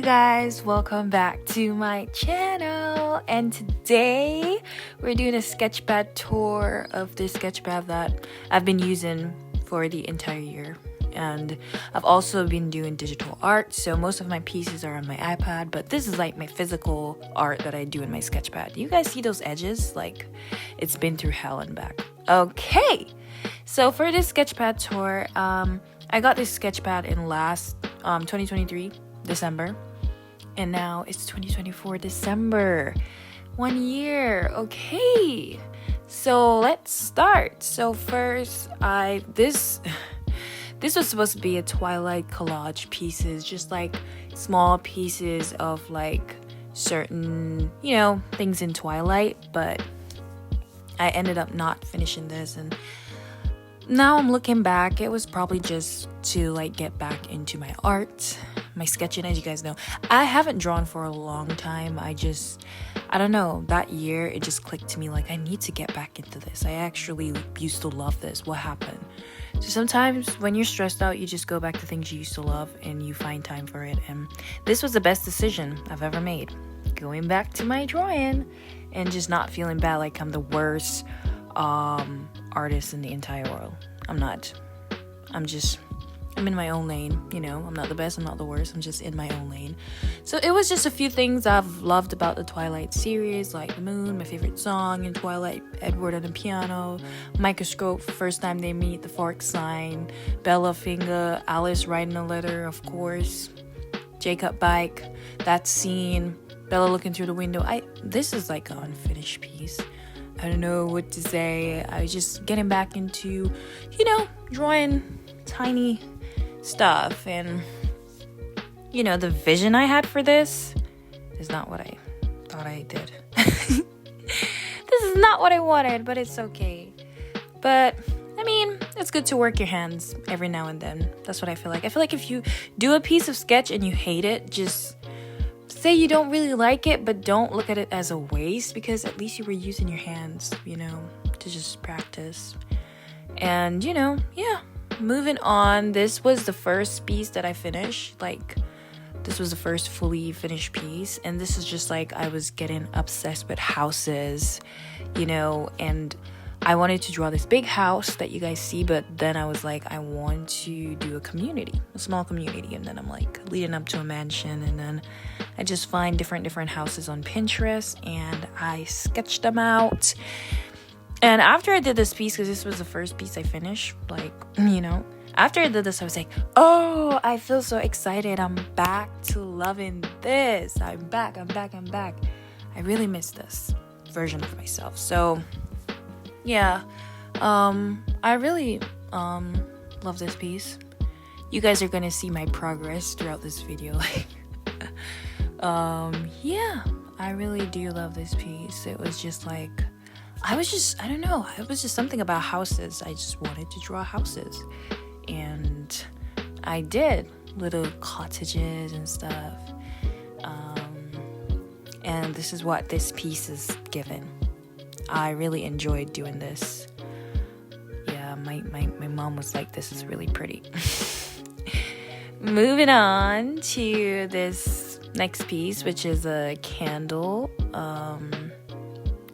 guys, welcome back to my channel, and today we're doing a sketchpad tour of this sketchpad that I've been using for the entire year. And I've also been doing digital art, so most of my pieces are on my iPad, but this is like my physical art that I do in my sketchpad. You guys see those edges? Like, it's been through hell and back. Okay, so for this sketchpad tour, I got this sketchpad in last 2023 December, and now it's 2024 December. 1 year. Okay, so let's start. So first, this was supposed to be a Twilight collage pieces, just like small pieces of like certain, things in Twilight, but I ended up not finishing this, and now I'm looking back, it was probably just to like get back into my art, my sketching. As you guys know, I haven't drawn for a long time. I don't know, that year it just clicked to me like I need to get back into this. I actually used to love this. What happened? So sometimes when you're stressed out, you just go back to things you used to love and you find time for it. And this was the best decision I've ever made. Going back to my drawing and just not feeling bad like I'm the worst artist in the entire world. I'm not. I'm in my own lane, I'm not the best, I'm not the worst, I'm just in my own lane. So it was just a few things I've loved about the Twilight series, like The Moon, my favorite song in Twilight, Edward on the piano, Microscope, first time they meet, the fork sign, Bella finger, Alice writing a letter, of course, Jacob bike, that scene, Bella looking through the window. This is like an unfinished piece. I don't know what to say. I was just getting back into, drawing tiny stuff, and the vision I had for this is not what I thought I did. This is not what I wanted, but it's okay. But I mean, it's good to work your hands every now and then. That's what I feel like. I feel like if you do a piece of sketch and you hate it, just say you don't really like it, but don't look at it as a waste, because at least you were using your hands, to just practice. And moving on, this was the first piece that I finished. Like, this was the first fully finished piece, and this is just like I was getting obsessed with houses, and I wanted to draw this big house that you guys see, but then I was like, I want to do a small community, and then I'm like leading up to a mansion, and then I just find different houses on Pinterest, and I sketched them out. And after I did this piece, because this was the first piece I finished, after I did this, I was like, oh, I feel so excited. I'm back to loving this. I'm back. I really miss this version of myself. So, yeah, I really love this piece. You guys are going to see my progress throughout this video. Yeah, I really do love this piece. It was just like, I don't know, it was just something about houses. I just wanted to draw houses, and I did little cottages and stuff, and this is what this piece is given. I really enjoyed doing this. Yeah, my mom was like, this is really pretty. Moving on to this next piece, which is a candle,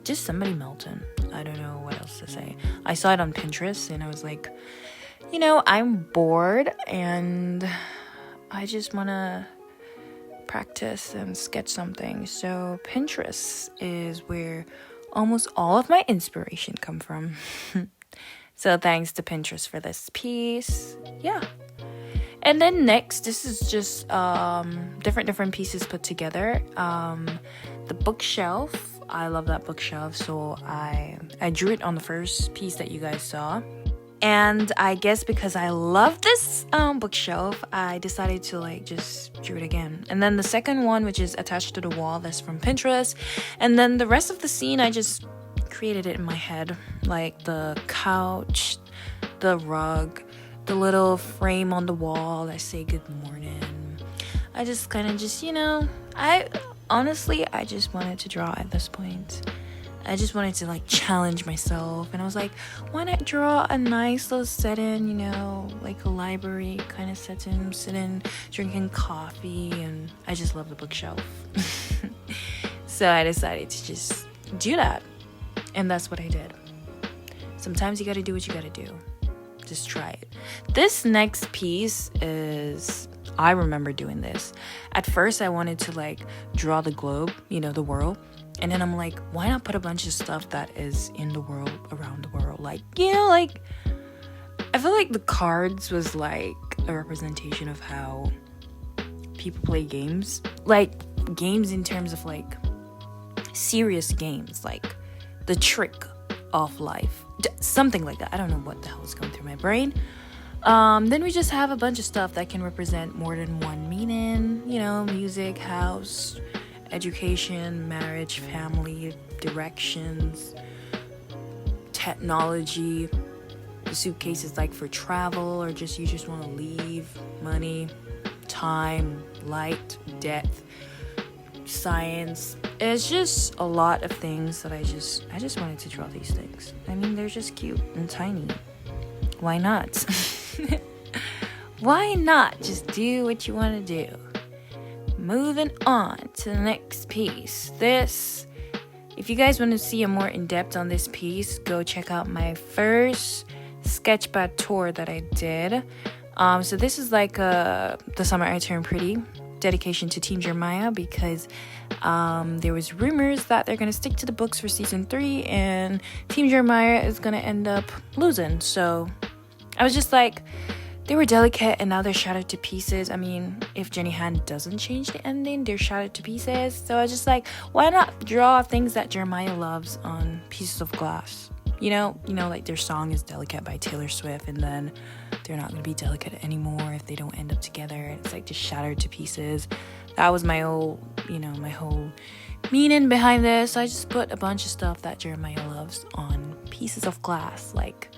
just somebody melting. I don't know what else to say. I saw it on Pinterest, and I was like, I'm bored, and I just want to practice and sketch something. So Pinterest is where almost all of my inspiration come from. So thanks to Pinterest for this piece. Yeah. And then next, this is just different pieces put together. The bookshelf. I love that bookshelf, so I drew it on the first piece that you guys saw. And I guess because I love this bookshelf, I decided to just drew it again. And then the second one, which is attached to the wall, that's from Pinterest. And then the rest of the scene, I just created it in my head, like the couch, the rug, the little frame on the wall that say good morning. I just kind of I just wanted to draw at this point. I just wanted to like challenge myself, and I was like, why not draw a nice little setting, you know, like a library kind of setting, sitting drinking coffee, and I just love the bookshelf. So I decided to just do that, and that's what I did. Sometimes you gotta do what you gotta do. Just try it. This next piece is, I remember doing this. At first I wanted to like draw the globe, you know, the world. And then I'm like, why not put a bunch of stuff that is in the world, around the world? Like, you know, like, I feel like the cards was like a representation of how people play games. Like, games in terms of like serious games, like the trick of life. Something like that. I don't know what the hell is going through my brain. Then we just have a bunch of stuff that can represent more than one meaning. You know, music, house, education, marriage, family, directions, technology. The suitcase is like for travel, or just you just want to leave. Money, time, light, death, science. It's just a lot of things that I just wanted to draw these things. I mean, they're just cute and tiny. Why not? Why not just do what you want to do? Moving on to the next piece. This, if you guys want to see a more in-depth on this piece, go check out my first Sketchbook Tour that I did. So this is like The Summer I Turned Pretty, dedication to Team Jeremiah, because there was rumors that they're going to stick to the books for season 3 and Team Jeremiah is going to end up losing. So I was just like, they were delicate and now they're shattered to pieces. I mean, if Jenny Han doesn't change the ending, they're shattered to pieces. So I was just like, why not draw things that Jeremiah loves on pieces of glass? You know, like their song is Delicate by Taylor Swift, and then they're not going to be delicate anymore if they don't end up together. It's like just shattered to pieces. That was my whole meaning behind this. So I just put a bunch of stuff that Jeremiah loves on pieces of glass, like,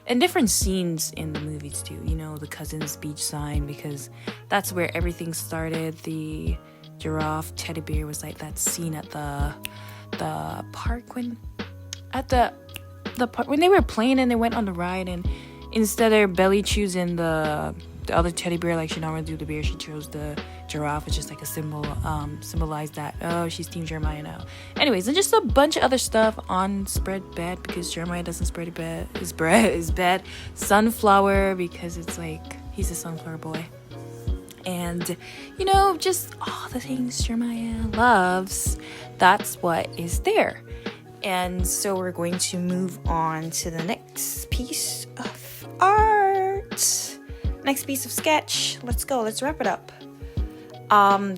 and different scenes in the movies too. You know, the cousin's beach sign, because that's where everything started. The giraffe teddy bear was like that scene at the park when they were playing and they went on the ride, and instead of Belly choosing the other teddy bear like she normally do the bear, she chose the giraffe. It's just like a symbol, symbolize that, oh, she's Team Jeremiah now. Anyways, and just a bunch of other stuff on spread bed, because Jeremiah doesn't spread his bed. Sunflower, because it's like he's a sunflower boy. And, you know, just all the things Jeremiah loves, that's what is there. And so we're going to move on to the next piece of art. Next piece of sketch. Let's go. Let's wrap it up.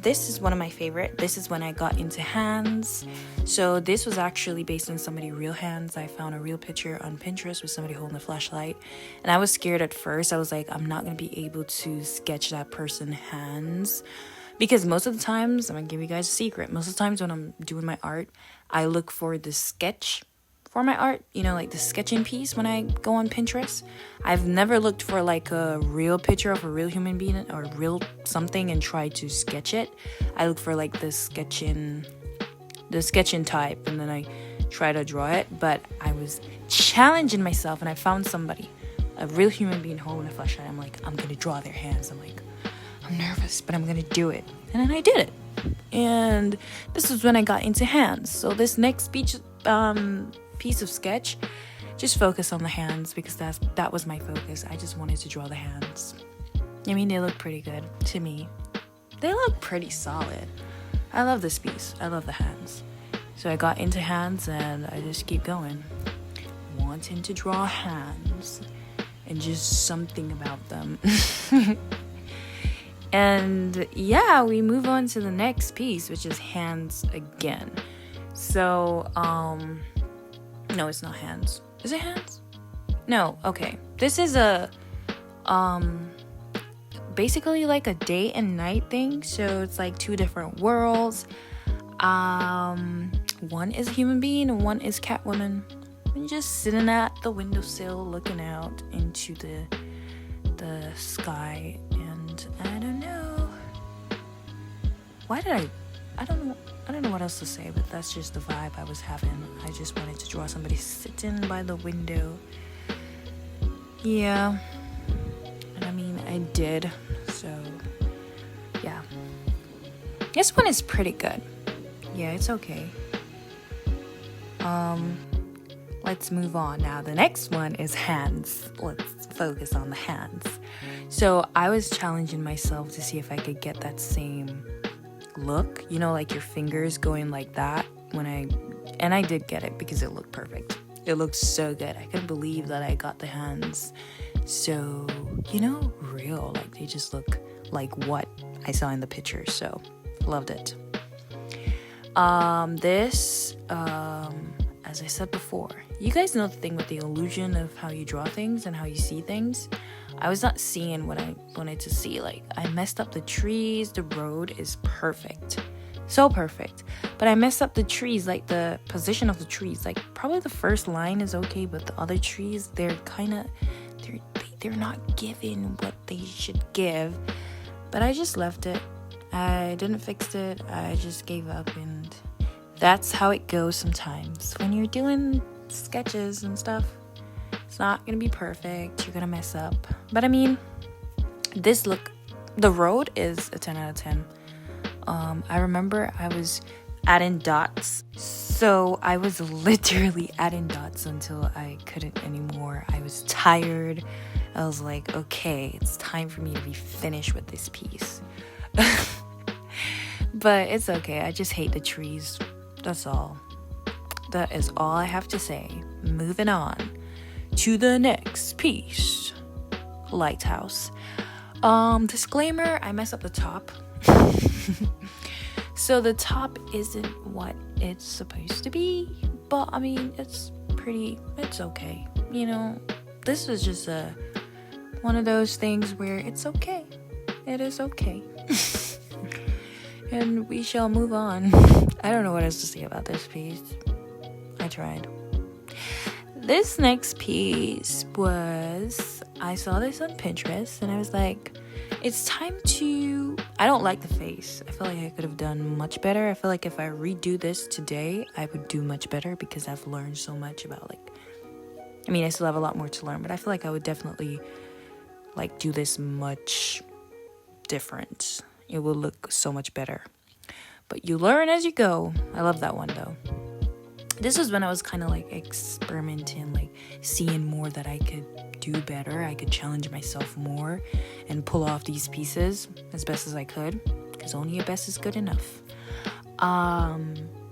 This is one of my favorite. This is when I got into hands. So this was actually based on somebody's real hands. I found a real picture on Pinterest with somebody holding a flashlight. And I was scared at first. I was like, I'm not going to be able to sketch that person's hands. Because most of the times, I'm going to give you guys a secret. Most of the times when I'm doing my art, I look for the sketch for my art. You know, like the sketching piece when I go on Pinterest. I've never looked for like a real picture of a real human being or real something and try to sketch it. I look for like the sketching type, and then I try to draw it. But I was challenging myself, and I found somebody, a real human being holding a flashlight. I'm like, I'm going to draw their hands. I'm like, I'm nervous, but I'm gonna do it. And then I did it. And this is when I got into hands. So this next piece of sketch, just focus on the hands, because that was my focus. I just wanted to draw the hands. I mean, they look pretty good to me. They look pretty solid. I love this piece. I love the hands. So I got into hands, and I just keep going, wanting to draw hands and just something about them. And yeah, we move on to the next piece, which is hands again. So, no, it's not hands. Is it hands? No, okay. This is a, basically like a day and night thing. So it's like two different worlds. One is a human being and one is Catwoman. And just sitting at the windowsill looking out into the sky. And I don't know. Why did I don't know what else to say, but that's just the vibe I was having. I just wanted to draw somebody sitting by the window. Yeah. And I mean, I did. So, yeah. This one is pretty good. Yeah, it's okay. Let's move on now. The next one is hands. Let's focus on the hands. So I was challenging myself to see if I could get that same look, you know, like your fingers going like that and I did get it because it looked perfect. It looked so good. I couldn't believe that I got the hands so, you know, real. Like they just look like what I saw in the picture. So loved it. As I said before, you guys know the thing with the illusion of how you draw things and how you see things. I was not seeing what I wanted to see. Like, I messed up the trees. The road is perfect. So perfect. But I messed up the trees, like the position of the trees. Like, probably the first line is okay, but the other trees, they're not giving what they should give. But I just left it. I didn't fix it. I just gave up, and that's how it goes sometimes. When you're doing sketches and stuff, it's not gonna be perfect. You're gonna mess up. But I mean, the road is a 10 out of 10. I remember I was adding dots. So I was literally adding dots until I couldn't anymore. I was tired. I was like, okay, it's time for me to be finished with this piece. But it's okay. I just hate the trees. That's all. That is all I have to say. Moving on to the next piece. Lighthouse. Disclaimer, I messed up the top. So the top isn't what it's supposed to be. But I mean, it's okay. You know, this is just one of those things where it's okay. It is okay. And we shall move on. I don't know what else to say about this piece. I tried. This next piece I saw this on Pinterest and I was like, it's time to, I don't like the face. I feel like I could have done much better. I feel like if I redo this today, I would do much better because I've learned so much about I still have a lot more to learn, but I feel like I would definitely do this much different. It will look so much better. But you learn as you go. I love that one though. This was when I was kind of experimenting, seeing more that I could do better. I could challenge myself more and pull off these pieces as best as I could, because only your best is good enough.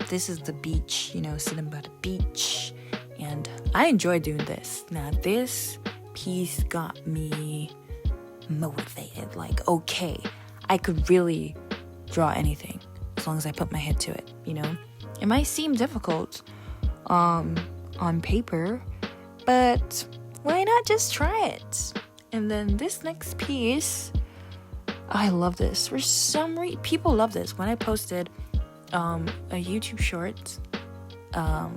This is the beach, sitting by the beach, and I enjoy doing this. Now this piece got me motivated. Okay, I could really draw anything as long as I put my head to it. It might seem difficult on paper, but why not just try it? And then this next piece, I love this. For some reason, people love this. When I posted a YouTube short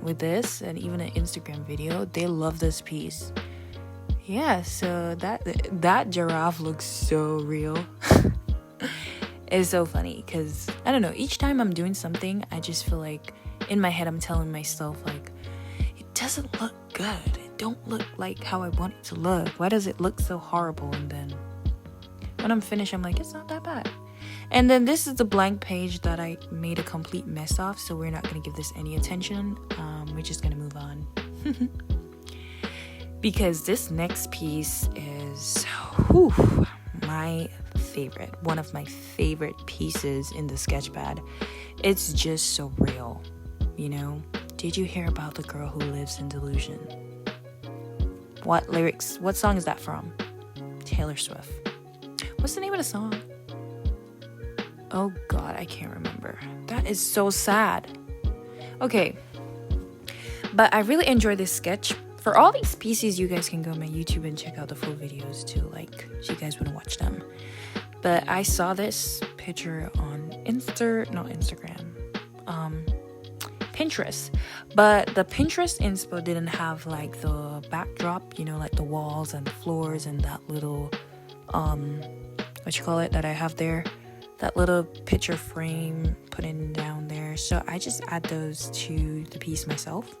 with this and even an Instagram video, they love this piece. Yeah, so that giraffe looks so real. It's so funny because, I don't know, each time I'm doing something, I just feel like in my head I'm telling myself, it doesn't look good. It don't look like how I want it to look. Why does it look so horrible? And then when I'm finished, I'm like, it's not that bad. And then this is the blank page that I made a complete mess of, so we're not going to give this any attention. We're just going to move on. Because this next piece is my favorite, one of my favorite pieces in the sketchpad. It's just so real, Did you hear about the girl who lives in delusion? What song is that from? Taylor Swift. What's the name of the song? Oh God, I can't remember. That is so sad. Okay, but I really enjoy this sketch. For all these pieces, you guys can go on my YouTube and check out the full videos too, if you guys want to watch them. But I saw this picture on Pinterest. But the Pinterest inspo didn't have the backdrop, the walls and the floors and that little, that I have there, that little picture frame putting down there. So I just add those to the piece myself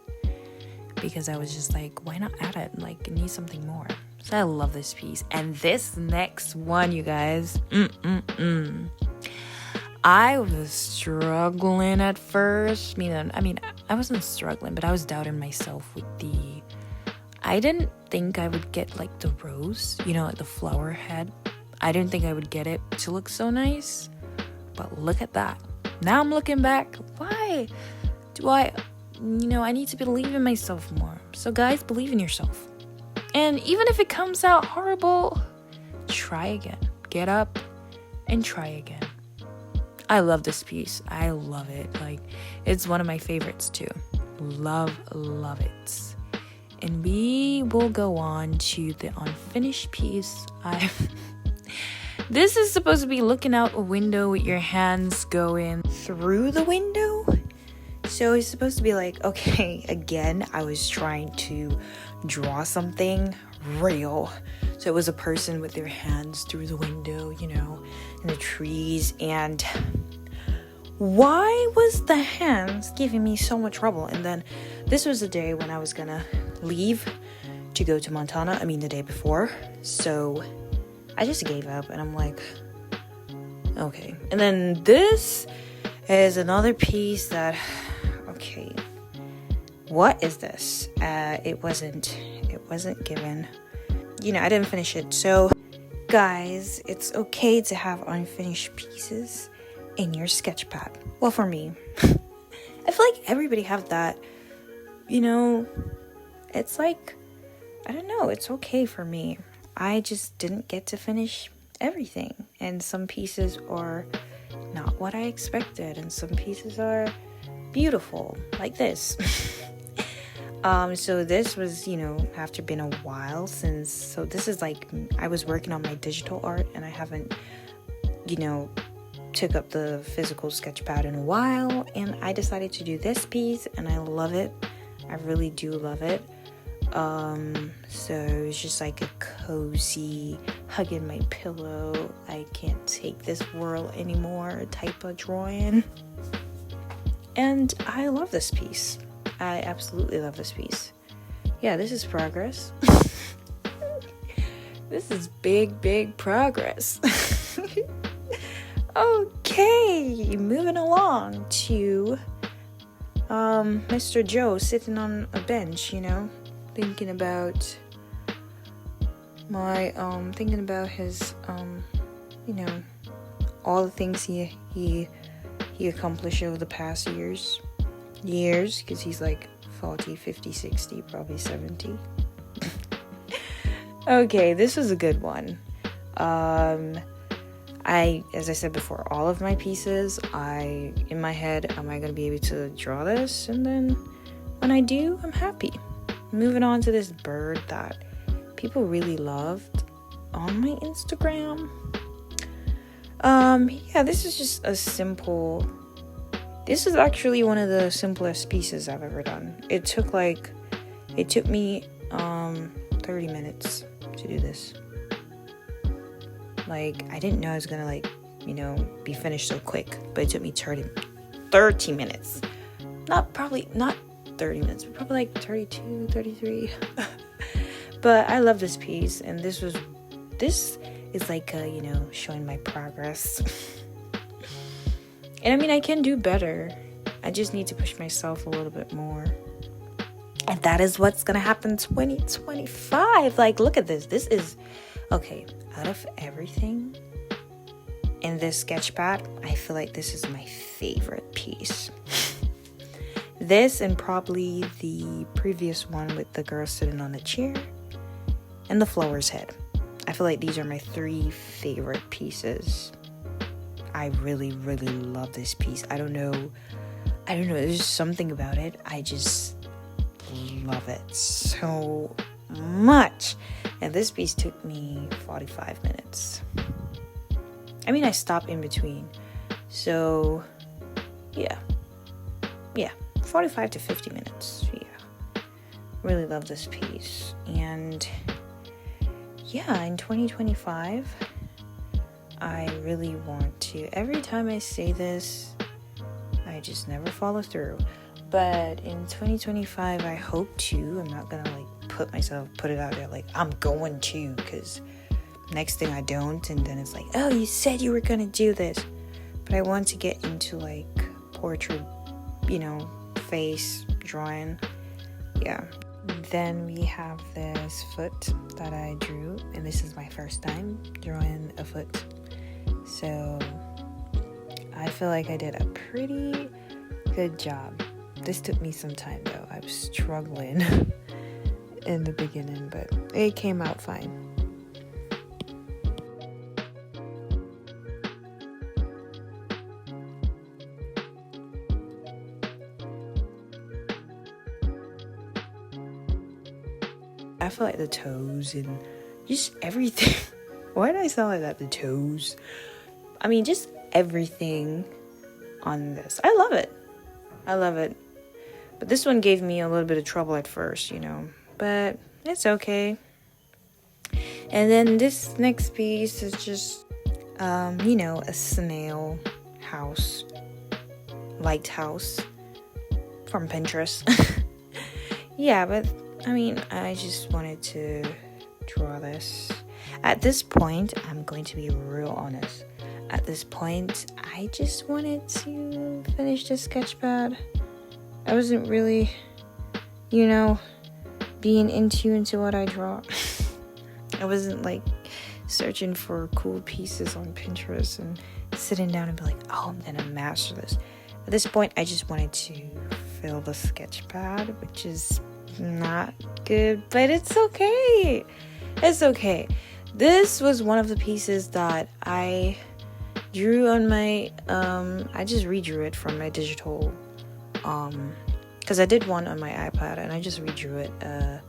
because I was just like, why not add it? Like, it needs something more. So I love this piece. And this next one, you guys, I was struggling at first. I mean, I wasn't struggling, but I was doubting myself with I didn't think I would get like the rose, like the flower head. I didn't think I would get it to look so nice, but look at that. Now I'm looking back, why do I need to believe in myself more. So guys, believe in yourself. And even if it comes out horrible, try again. Get up and try again. I love this piece. I love it. Like, it's one of my favorites too. Love it. And we will go on to the unfinished piece. This is supposed to be looking out a window with your hands going through the window. So it's supposed to be like, okay, again, I was trying to draw something real. So it was a person with their hands through the window, in the trees. And why was the hands giving me so much trouble? And then this was the day when I was gonna leave to go to Montana. The day before. So I just gave up and I'm like, okay. And then this is another piece that, okay, what is this? It wasn't given. I didn't finish it. So guys, it's okay to have unfinished pieces in your sketch pad. Well, for me, I feel like everybody have that, it's like, I don't know, it's okay for me. I just didn't get to finish everything, and some pieces are not what I expected, and some pieces are beautiful, like this. So this was, after been a while since, so this is like, I was working on my digital art, and I haven't, took up the physical sketch pad in a while, and I decided to do this piece, and I love it. I really do love it. So it's just like a cozy, hugging my pillow, I can't take this world anymore type of drawing. And I love this piece. I absolutely love this piece. Yeah, this is progress. This is big progress. Okay, moving along to Mr. Joe sitting on a bench, thinking about his all the things he accomplished over the past years, because he's like 40, 50, 60, probably 70. Okay, this was a good one. As I said before, all of my pieces, in my head, am I going to be able to draw this? And then when I do, I'm happy. Moving on to this bird that people really loved on my Instagram. Yeah, this is just this is actually one of the simplest pieces I've ever done. It took me 30 minutes to do this. Like, I didn't know I was gonna be finished so quick, but it took me 30 minutes. Not 30 minutes, but probably like 32, 33. But I love this piece, and this is like showing my progress. And I can do better. I just need to push myself a little bit more. And that is what's gonna happen 2025. Like, look at this. This is okay. Out of everything in this sketch pad, I feel like this is my favorite piece. This and probably the previous one with the girl sitting on the chair and the flower's head. I feel like these are my 3 favorite pieces. I really love this piece. I don't know. There's just something about it. I just love it so much. And this piece took me 45 minutes. I stopped in between. So, yeah, 45 to 50 minutes. Yeah, really love this piece. And yeah, in 2025, I really want to, every time I say this, I just never follow through. But in 2025, I hope to. I'm not gonna like put it out there like I'm going to, because next thing I don't, and then it's like, oh, you said you were gonna do this. But I want to get into like portrait, face drawing. Yeah. Then we have this foot that I drew, and this is my first time drawing a foot. So I feel like I did a pretty good job. This took me some time though. I was struggling in the beginning, but it came out fine. I feel like the toes and just everything. Why did I sound like that? The toes. I mean, just everything on this. I love it. But this one gave me a little bit of trouble at first, But it's okay. And then this next piece is just, a snail house. Lighthouse. From Pinterest. Yeah, but I mean, I just wanted to draw this. At this point, I'm going to be real honest. At this point, I just wanted to finish the sketchpad. I wasn't really, being into what I draw. I wasn't like searching for cool pieces on Pinterest and sitting down and be like, oh, I'm gonna master this. At this point, I just wanted to fill the sketchpad, which is not good, but it's okay. It's okay. This was one of the pieces that I drew on my I just redrew it from my digital because I did one on my iPad and I just redrew it.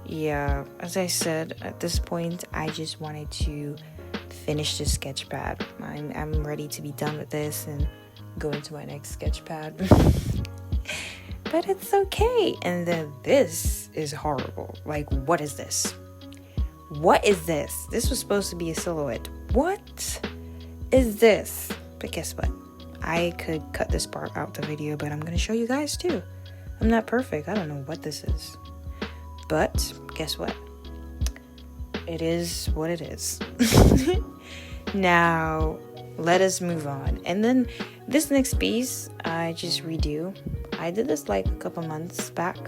Yeah, as I said, at this point I just wanted to finish the sketchpad. I'm ready to be done with this and go into my next sketchpad. But it's okay. And then this is horrible. Like, what is this? What is this? This was supposed to be a silhouette. What is this? But guess what? I could cut this part out the video, but I'm going to show you guys too. I'm not perfect. I don't know what this is. But guess what? It is what it is. Now, let us move on. And then this next piece, I just redo. I did this like a couple months back,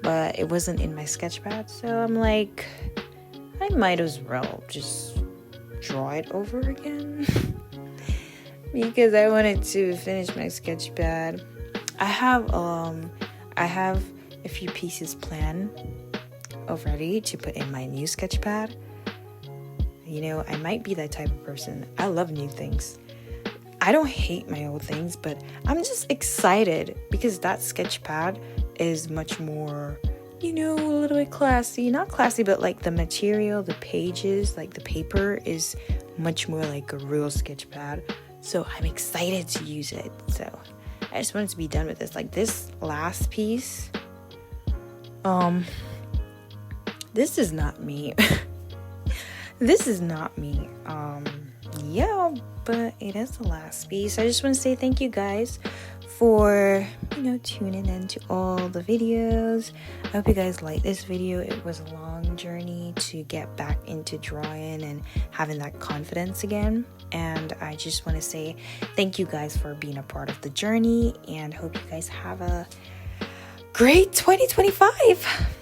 but it wasn't in my sketchpad. So I'm like, I might as well just draw it over again. Because I wanted to finish my sketchpad. I have a few pieces planned already to put in my new sketchpad. I might be that type of person. I love new things. I don't hate my old things, but I'm just excited because that sketchpad is much more, a little bit classy. Not classy, but like the material, the pages, like the paper is much more like a real sketchpad. So I'm excited to use it. So I just wanted to be done with this. Like this last piece, this is not me. This is not me. Yeah, but it is the last piece. I just want to say thank you guys for, tuning in to all the videos. I hope you guys like this video. It was a long journey to get back into drawing and having that confidence again. And I just want to say thank you guys for being a part of the journey and hope you guys have a great 2025.